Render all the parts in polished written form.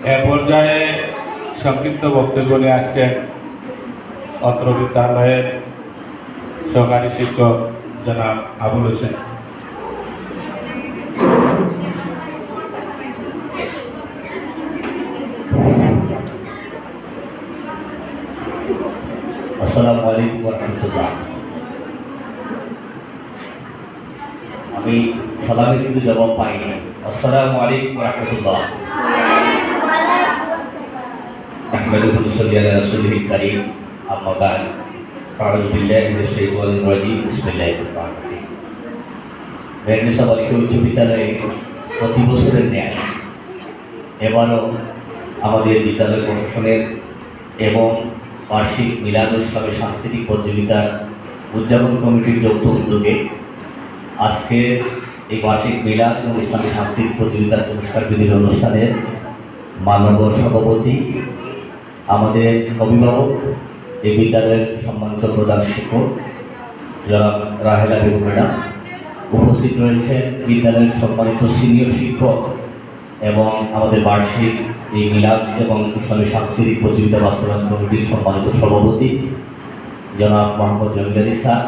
এ পর্যায়ে সংক্ষিপ্ত বক্তব্য নিয়ে আসছেন অত্র বিদ্যালয়ের সহকারী শিক্ষক জনাব আবুল হোসেন। আসসালামু আলাইকুম ওয়া রাহমাতুল্লাহ। আমি সালামের কিন্তু জবাব পাইনি। আসসালামু আলাইকুম ওয়া রাহমাতুল্লাহ। আহমাদুহু ওয়া নুসাল্লি আলা রাসূলিহিল কারীম, আম্মা বা'দ। আউযু বিল্লাহি মিনাশ শাইতানির রাজীম। বিসমিল্লাহির রহমানির রহিম। মেঘনিসা বালিকা উচ্চ বিদ্যালয়ে প্রতি বছরের ন্যায় এবারও আমাদের বিদ্যালয় প্রশাসনের এবং বার্ষিক মিলাদুল ইসলামের সাংস্কৃতিক প্রতিযোগিতার উদযাপন কমিটির যৌথ উদ্যোগে আজকে এই বার্ষিক মিলাদ এবং ইসলামী সাংস্কৃতিক প্রতিযোগিতার পুরস্কার বিধির অনুষ্ঠানের মাননীয় সভাপতি, আমাদের অভিভাবক, এই বিদ্যালয়ের সম্মানিত প্রধান শিক্ষক জনাব রাহেলা বেগম ম্যাডাম, উপস্থিত রয়েছেন বিদ্যালয়ের সম্মানিত সিনিয়র শিক্ষক এবং আমাদের বার্ষিক এই মিলাদ এবং ইসলামী সাংস্কৃতিক প্রতিযোগিতা বাস্তবায়ন কমিটির সম্মানিত সভাপতি জনাব মোহাম্মদ জমিল স্যার,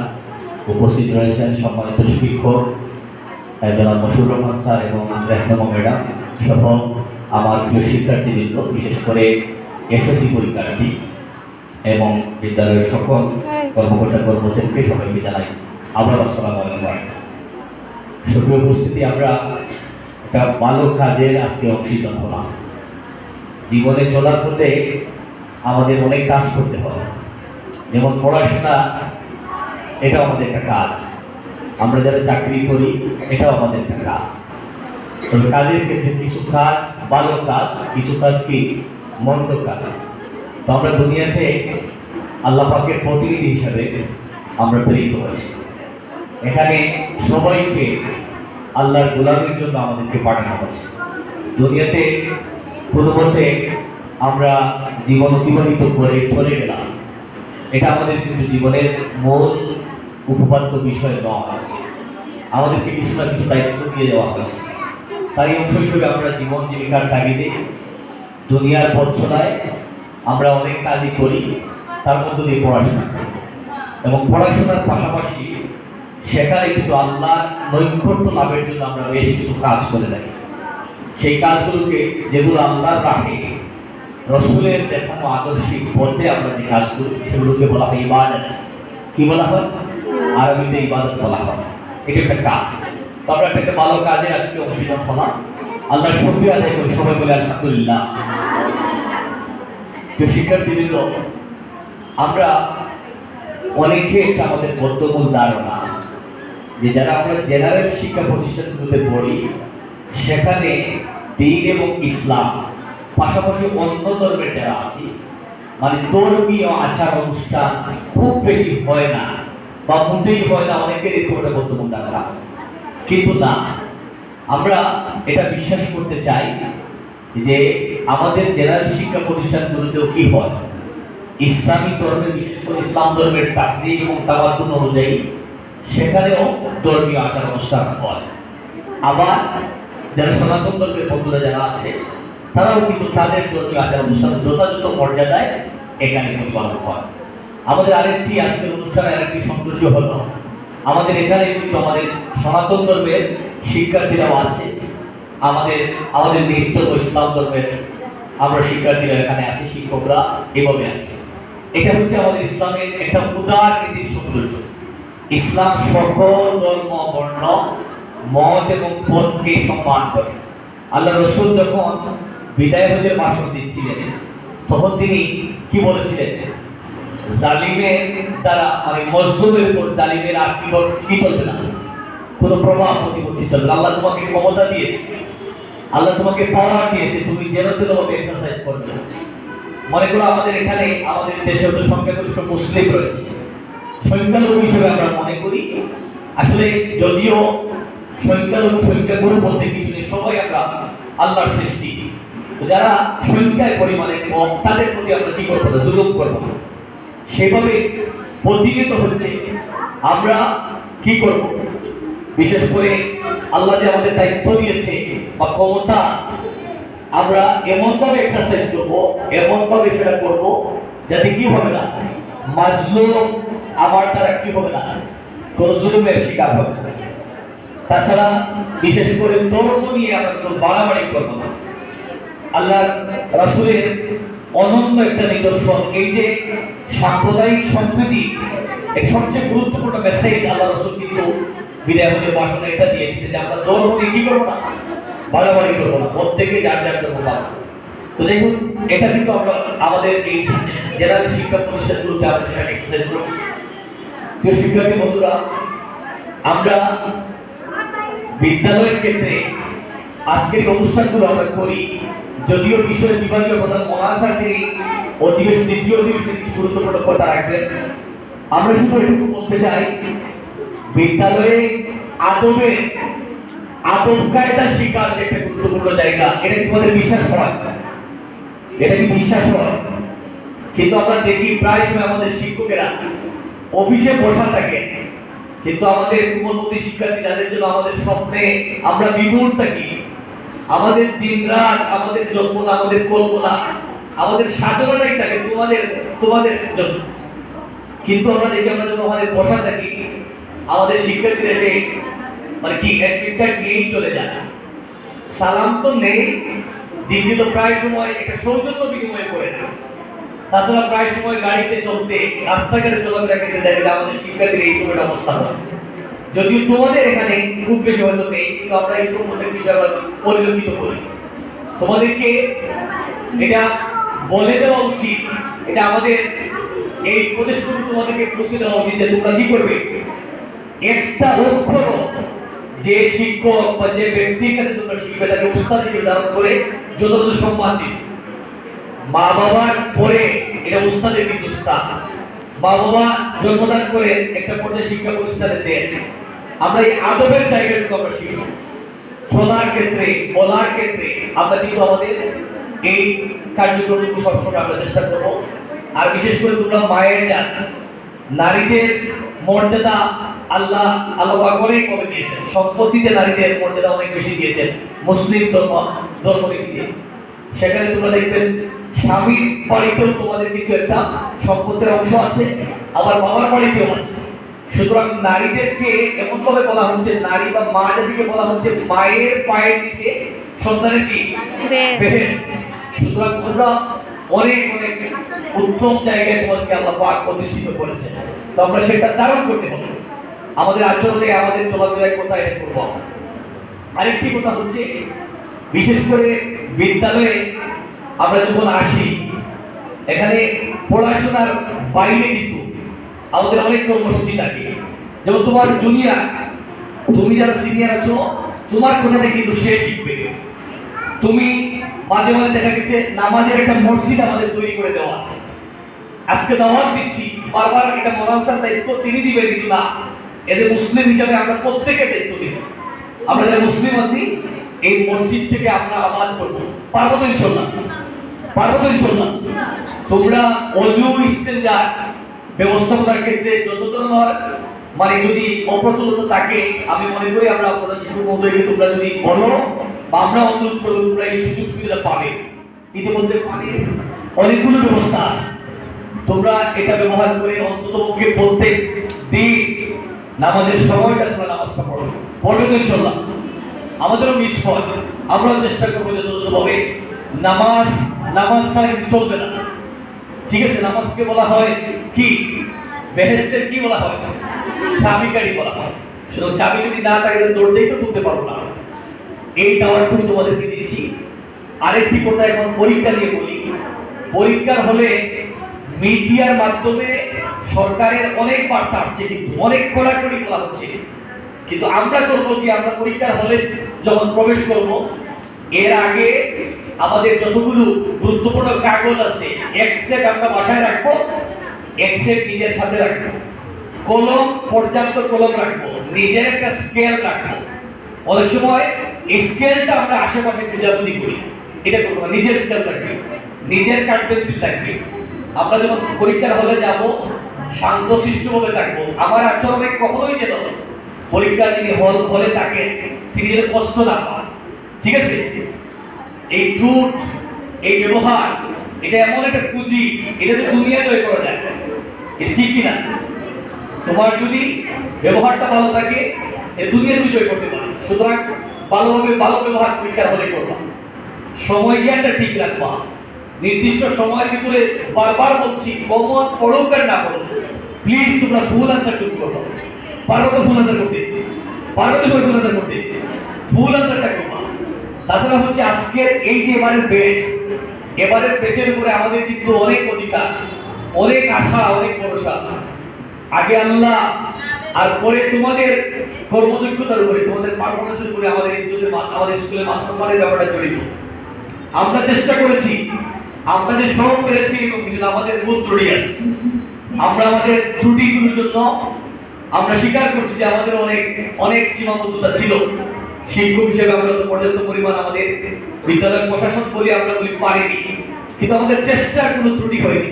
উপস্থিত রয়েছেন সম্মানিত শিক্ষক জনাব মশিউর রহমান স্যার এবং রেহনুমা ম্যাডাম সহ আমার প্রিয় শিক্ষার্থীবৃন্দ, বিশেষ করে এসএসসি পরীক্ষার্থী এবং বিদ্যালয়ের সকল কর্মকর্তা কর্মচারীকে সবাইকে জানাই আবার আসসালামু আলাইকুম। সক্রিয় উপস্থিতি, আমরা একটা ভালো কাজের আজকে অংশীদার হলাম। জীবনে চলার পথে আমাদের অনেক কাজ করতে হয়, যেমন পড়াশোনা, এটাও আমাদের একটা কাজ। আমরা যারা চাকরি করি, এটাও আমাদের একটা কাজ। তবে কাজের ক্ষেত্রে কিছু কাজ ভালো কাজ, কিছু কাজ কি মন্দ কাজ। তো আমরা দুনিয়াতে আল্লাহ পাকের প্রতিনিধি হিসাবে আমরা প্রেরিত হয়েছি। এখানে সবাইকে আল্লাহর গোলামের জন্য আমাদেরকে পাঠানো হয়েছে। দুনিয়াতে কোনো মতে আমরা জীবন অতিবাহিত করে চলে গেলাম, এটা আমাদের কিন্তু জীবনের মূল উপপাদ্য বিষয় নয়। আমাদেরকে কিছু না কিছু দায়িত্ব দিয়ে দেওয়া হয়েছে। তাই অংশ হিসেবে আমরা জীবন জীবিকার তাগিদে দুনিয়ার পথ চলায় আমরা অনেক কাজই করি, তার মধ্য দিয়ে পড়াশোনা করি এবং পড়াশোনার পাশাপাশি সেখানে কিন্তু আল্লাহ নৈকট্য লাভের জন্য আমরা বেশ কিছু কাজ করে থাকি। সেই কাজগুলোকে, যেগুলো আল্লাহর রাহে রসুলের দেখানো আদর্শিক পথে আমরা যে কাজগুলো, সেগুলোকে বলা হয় ইবাদত। কি বলা হয়? আরবিতে ইবাদত বলা হয়। এটা একটা কাজ। তো আমরা একটা ভালো কাজে আজকে অংশীদার হলাম। আল্লাহর শুকরিয়া আদায় করি, সবাই বলে আলহামদুলিল্লাহ। যে শিক্ষার্থীবৃন্দ, আমরা অনেকে, এটা আমাদের বদ্ধমূল ধারণা যে যারা আমরা জেনারেল শিক্ষা প্রতিষ্ঠানগুলোতে পড়ি, সেখানে দ্বীন এবং ইসলাম পাশাপাশি অন্য ধর্মের যারা আছি, মানে ধর্মীয় আচার অনুষ্ঠান খুব বেশি হয় না বা মোটেই হয় না, অনেকের এরকম একটা বর্তমান ধারণা। কিন্তু না, আমরা এটা বিশ্বাস করতে চাই যে আমাদের জেনারেল শিক্ষা প্রতিষ্ঠানগুলোতেও কি হয়, ইসলামী ধর্মের, বিশেষ করে ইসলাম ধর্মের তাকসীম এবং তাওয়াদ্দুন অনুযায়ী সেখানেও ধর্মীয় আচার অনুষ্ঠান হয়। আবার যারা সনাতন ধর্মের বন্ধুরা যারা আছে, তারাও কিন্তু তাদের ধর্মীয় আচার অনুষ্ঠান যথাযথ মর্যাদায় এখানে প্রতিপালন হয়। আমাদের আরেকটি আজকের অনুষ্ঠানের আরেকটি সৌন্দর্য হলো, আমাদের এখানে কিন্তু আমাদের সনাতন ধর্মের শিক্ষার্থীরাও আছে, আমাদের নিজ ইসলাম ধর্মের আমরা শিক্ষার্থীরা এখানে আছি, শিক্ষকরা এভাবে আছে। এটা হচ্ছে আমাদের ইসলামের একটা উদার নীতির সৌন্দর্য। ইসলাম সকল ধর্ম, বর্ণ, মত এবং পথকে সম্মান করে। আল্লাহ রসুল যখন বিদায় হজের ভাষণ দিচ্ছিলেন, তখন তিনি কি বলেছিলেন? জালিমের দ্বারা, মানে মজলুমের উপর জালিমের আর কি চলবে না, কোনো প্রভাব প্রতিপত্তি চলবে না। আল্লাহ তোমাকে ক্ষমতা দিয়েছে, আল্লাহ তোমাকে পাওয়ার দিয়েছে, তুমি যেন তেনভাবে এক্সারসাইজ করবে। মনে করো আমাদের এখানে, আমাদের দেশে তো সংখ্যাগরিষ্ঠ মুসলিম রয়েছে, সংখ্যালঘু হিসেবে আমরা মনে করি। আসলে যদিও সংখ্যাগুরু বলতে কিছু নেই, সবাই আমরা আল্লাহর সৃষ্টি। তো যারা সংখ্যায় পরিমাণে কম, তাদের প্রতি আমরা কি করবো না, জুলুম করবো না। সেভাবে প্রতিনিয়ত হচ্ছে আমরা কি করব, বিশেষ করে আল্লাহ যে আমাদের দায়িত্ব দিয়েছে বা ক্ষমতা, আমরা এমনভাবে এক্সারসাইজ করব, এমনভাবে সেটা করব যাতে কি হবে না, মাজলুম আমার দ্বারা কি হবে না, কোন জুলুমের শিকার হবে না। তাছাড়া বিশেষ করে ধর্ম নিয়ে আমরা কোনো বাড়াবাড়ি করবো না। আল্লাহ রাসূলের অনন্য একটা নিদর্শন, এই যে সাম্প্রদায়িক সম্প্রীতি, এক সবচেয়ে গুরুত্বপূর্ণ মেসেজ আল্লাহ রাসূল কিন্তু বিদায় হতে ভাষণে এটা দিয়েছিলেন যে আমরা ধর্ম নিয়ে কি করবো না, বাড়াবাড়ি করবো না, প্রত্যেকে যার যার ধর্ম পাবো। তো যাই হোক, এটা কিন্তু আমরা আমাদের এই জেনারেল শিক্ষা প্রতিষ্ঠানগুলোতে আমরা সেখানে এক্সারসাইজ করতেছি। প্রিয় শিক্ষার্থী বন্ধুরা, আমরা বিদ্যালয়ের ক্ষেত্রে আজকের অনুষ্ঠানগুলো আমরা করি, যদিও বিষয় বিভাগীয় প্রধান মহাশয় তিনি অধিবেশন দ্বিতীয় অধিবেশনে কিছু গুরুত্বপূর্ণ কথা রাখবেন। আমরা শুধু এটুকু বলতে চাই, বিদ্যালয়ে আদব কায়দা শিকার যে একটা গুরুত্বপূর্ণ জায়গা, এটা কি আমাদের বিশ্বাস হয়? এটা কি বিশ্বাস হয়? কিন্তু আমরা দেখি প্রায় সময় আমাদের শিক্ষকেরা অফিসে বসা থাকে, কিন্তু আমাদের কোমলমতি শিক্ষার্থী যাদের জন্য আমাদের স্বপ্নে আমরা বিমূঢ় থাকি, আমাদের দিন রাত, আমাদের জল্পনা, আমাদের কল্পনা, আমাদের সাধনাটাই থাকে তোমাদের জন্য। কিন্তু আমরা দেখি আমরা যখন আমাদের বসা থাকি, আমাদের শিক্ষার্থীরা সেই মানে কি অ্যাডমিট কার্ড নিয়েই চলে যায়, সালাম তো নেই, দ্বিতীয় তো প্রায় সময় একটা সৌজন্য বিনিময় করে না। তাছাড়া প্রায় সময় গাড়িতে চলতে, রাস্তাঘাটে চলাফেরা করতে দেখলে আমাদের শিক্ষার্থীর এই রকম অবস্থা হয়। যদিও তোমাদের এখানে খুব বেশি হয়তো নেই, কিন্তু আমরা এই রকম অনেক বিষয় পরিলক্ষিত করি। তোমাদেরকে এটা বলে দেওয়া উচিত, এটা আমাদের এই উপদেশগুলো তোমাদেরকে পৌঁছে দেওয়া উচিত যে তোমরা কি করবে, একটা অক্ষর যে শিক্ষক বা যে ব্যক্তির কাছে তোমরা শিখবে তাকে উস্তাদ হিসেবে ধারণ করে যথাযথ সম্মান দিবে। মা বাবার পরে এটা উস্তাদের কিন্তু উস্তাদ। মা বাবা জন্মদান করে একটা পর্যায়ে শিক্ষা প্রতিষ্ঠানে দেন, আমরা এই আদবের জায়গাটুকু আমরা শিখব। চলার ক্ষেত্রে, বলার ক্ষেত্রে আমরা কিন্তু আমাদের এই কার্যক্রমটুকু সবসময় আমরা চেষ্টা করব। আর বিশেষ করে তোমরা মায়ের জান, নারীদের মর্যাদা আল্লাহ অনেক কমে দিয়েছেন, সম্পত্তিতে নারীদের মর্যাদা অনেক বেশি দিয়েছেন মুসলিম ধর্মনীতিতে। সেখানে তোমরা দেখবেন স্বামীর বাড়িতেও তোমাদের কিন্তু একটা সম্পত্তির অংশ আছে, আবার বাবার বাড়িতেও আছে। সুতরাং নারীদেরকে এমন ভাবে বলা হচ্ছে, নারী বা মা জাতিকে বলা হচ্ছে মায়ের পায়ের নিচে সন্তানের কি বেহেশত। সুতরাং তোমরা অনেক অনেক উত্তম জায়গায় তোমাদেরকে আল্লাহ পাক প্রতিষ্ঠিত করেছে। তো আমরা সেটা ধারণ করতে হবে, আমাদের আচরণে, আমাদের চলাফেরায় কোথায় এটা করবো। আরেকটি কথা হচ্ছে, বিশেষ করে বিদ্যালয়ে আমরা যখন আসি, এখানে পড়াশোনার বাইরে কিন্তু আমাদের অনেক কর্মসূচি থাকে। যেমন তোমার জুনিয়র, তুমি যারা সিনিয়র আছো, তোমার কোথাতে কিন্তু সে শিখবে। তুমি মাঝে মাঝে দেখা গেছে নামাজের একটা মসজিদ আমাদের তৈরি করে দেওয়া আছে। আজকে দাওয়াত দিচ্ছি, বারবার এটা মনাসার দায়িত্ব তিনি দিবেন, কিন্তু না, এজ এ মুসলিম হিসাবে আমরা প্রত্যেকের দায়িত্ব দিব। আমরা যারা মুসলিম আছি, এই মসজিদ থেকে আমরা আবাদ করবো, পারবো তো ইনশাল্লাহ? পারবো তো ইনশাল্লাহ? তোমরা অজু ইস্তেঞ্জা ব্যবস্থাপনার ক্ষেত্রে যত ধরনের মানে যদি অপ্রতুলতা থাকে, আমি মনে করি আমরা প্রধান শিক্ষক মহোদয়কে তোমরা যদি বলো বা আমরা অনুরোধ করবো, তোমরা এই সুযোগ সুবিধা পাবে। ইতিমধ্যে পানির অনেকগুলো ব্যবস্থা আছে, তোমরা এটা ব্যবহার করে অন্ততপক্ষে প্রত্যেক দিন নামাজের সময়টা তোমরা নামাজটা পড়বে তো ইনশাল্লাহ? আমাদেরও মিস হয়, আমরাও চেষ্টা করবো যথাযথভাবে। নামাজ ছাড়া চলবে না, ঠিক আছে? নামাজকে বলা হয় কি, বেহেশতের কি বলা হয়, চাবিকারী বলা হয়। শুধু চাবি যদি না থাকে দরজাই তো তুলতে পারবো না। এই দাওয়াতটুকু তোমাদেরকে দিয়েছি। আরেকটি কথা এখন পরীক্ষা নিয়ে বলি। পরীক্ষার হলে মিডিয়ার মাধ্যমে সরকারের অনেক বার্তা আসছে, কিন্তু অনেক কড়াকড়ি বলা হচ্ছে। কিন্তু আমরা করবো কি, আমরা পরীক্ষার হলে যখন প্রবেশ করব, এর আগে আমাদের যতগুলো গুরুত্বপূর্ণ কাগজ আছে, এক সেট আমরা বাসায় রাখবো, এক সেট নিজের সাথে রাখবো, কলম পর্যাপ্ত কলম রাখবো, নিজের একটা স্কেল রাখবো। অনেক সময় এই স্কেলটা আমরা আশেপাশে খোঁজাখুঁজি করি, এটা করবো না, নিজের স্কেল থাকবে, নিজের কাঠ পেন্সিল থাকবে। আমরা যখন পরীক্ষার হলে যাব, শান্তশিষ্টভাবে থাকবো। আমার আচরণে কখনোই যেন পরীক্ষা যিনি হলে থাকেন তিনি যেন কষ্ট না পান, ঠিক আছে? এই ট্রুথ, এই ব্যবহার, এটা এমন একটা পুঁজি, এটা তো দুনিয়া জয় করা যায়। এটা ঠিক কিনা? তোমার যদি ব্যবহারটা ভালো থাকে, এটা দুনিয়া তুমি জয় করতে পারো। সুতরাং ভালোভাবে ভালো ব্যবহার পরীক্ষার হলে করবা, সময় জ্ঞানটা ঠিক রাখবা, নির্দিষ্ট সময়ের ভিতরে বারবার বলছি কমন পড়ুক আর না পড়ুক, প্লিজ তোমরা ফুল আনসার করো। পারবো তো ফুল আনসার করতে, পারবো তো ফুল আনসার করতে, ফুল আনসারটা করবা। তাছাড়া হচ্ছে আজকের এই যে এবারের বেচ, এবারের বেচের উপরে আমাদের কিন্তু অনেক অধিকার, অনেক আশা, অনেক ভরসা। আগে আল্লাহ আর পরে তোমাদের কর্মযোগ্যতার উপরে, তোমাদের পারফরমেন্সের উপরে আমাদের ইজ্জতের, আমাদের স্কুলের মান সম্মানের ব্যাপারটা জড়িত। আমরা চেষ্টা করেছি, আমরা যে সব পেরেছি এবং কিছু আমাদের ভুল ত্রুটি আছে। আমরা আমাদের ত্রুটিগুলোর জন্য আমরা স্বীকার করছি যে আমাদের অনেক অনেক সীমাবদ্ধতা ছিল। শিক্ষক হিসেবে আমরা তো পর্যাপ্ত পরিমাণ আমাদের বিদ্যালয় প্রশাসন বলি আমরা বলি পারিনি, কিন্তু আমাদের চেষ্টার কোনো ত্রুটি হয়নি।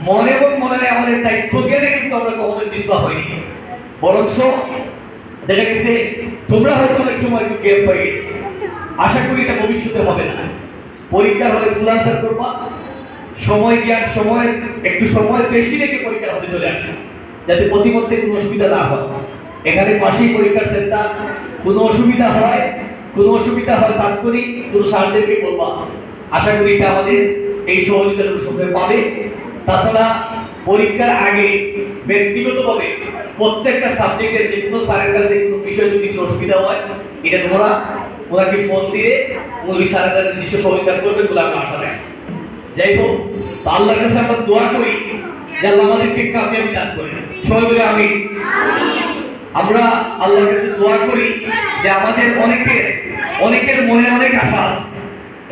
মনে এবং মনে আমাদের দায়িত্ব জ্ঞানে কিন্তু আমরা কখনোই পিছপা হয়নি, বরঞ্চ দেখা গেছে তোমরা হয়তো অনেক সময় একটু গ্যাপ হয়ে গেছে। আশা করি এটা ভবিষ্যতে হবে না। পরীক্ষার হলে ফুল আনসার করবা, সময় জ্ঞান, সময় একটু সময় বেশি রেখে পরীক্ষার হলে চলে আসবে, যাতে প্রতিমধ্যে কোনো অসুবিধা না হয়। এখানে পাশেই পরীক্ষার সেন্টার, কোনো অসুবিধা হয় তাৎক্ষণিক কোনো স্যারদেরকে বলবা। আশা করি এটা আমাদের এই সহযোগিতার সময় পাবে। তাছাড়া পরীক্ষার আগে ব্যক্তিগতভাবে প্রত্যেকটা সাবজেক্টের যে কোনো স্যারের কাছে কোনো বিষয় যদি কোনো অসুবিধা হয়, এটা তোমরা ওনাকে ফোন দিয়ে ওই স্যারের নির্দিষ্ট সহযোগিতা করবে বলে আমরা আশা রাখি। যাই হোক, তো আল্লাহর কাছে আমরা দোয়া করি যে আল্লাহ আমাদেরকে কামিয়াবি দান করেন। সবাই বলে আমিন। আমরা আল্লাহর কাছে দোয়া করি যে আমাদের অনেকের মনে অনেক আশা আছে,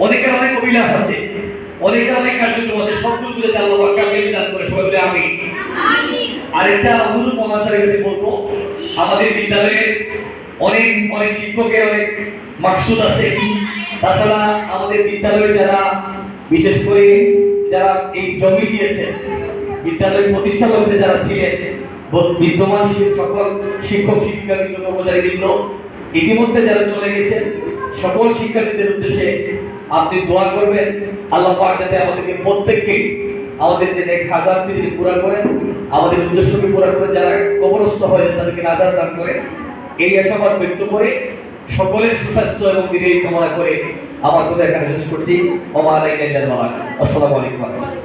অনেকের অনেক অভিলাষ আছে, অনেকের অনেক কার্যক্রম আছে, সবগুলো যাতে আল্লাহ কামিয়াবি দান করে। সবাই বলে আমিন। আরেকটা অনুরোধ মহাশয়ের কাছে বলবো, আমাদের বিদ্যালয়ে অনেক অনেক শিক্ষকের অনেক মাকসুদ আছে। তাছাড়া আমাদের বিদ্যালয়ে যারা, বিশেষ করে যারা এই জমি দিয়েছেন, বিদ্যালয় প্রতিষ্ঠা লগ্নে যারা ছিলেন, বিদ্যমান সকল শিক্ষক শিক্ষিকাবৃন্দ, কর্মচারীবৃন্দ, ইতিমধ্যে যারা চলে গেছেন, সকল শিক্ষার্থীদের উদ্দেশ্যে আপনি দোয়া করবেন আল্লাহ পাক যাতে আমাদেরকে প্রত্যেককে আমাদের যে নেক হাজারকে যিনি পুরা করেন, আমাদের উদ্দেশ্যকে পুরা করেন, যারা কবরস্থ হয়েছে তাদেরকে নাজাত দান করেন। এই আশাবাদ ব্যক্ত করে সকলের সুস্বাস্থ্য এবং দীর্ঘায়ু কামনা করে আমার কথা এখানে শেষ করছি। আসসালামু আলাইকুম।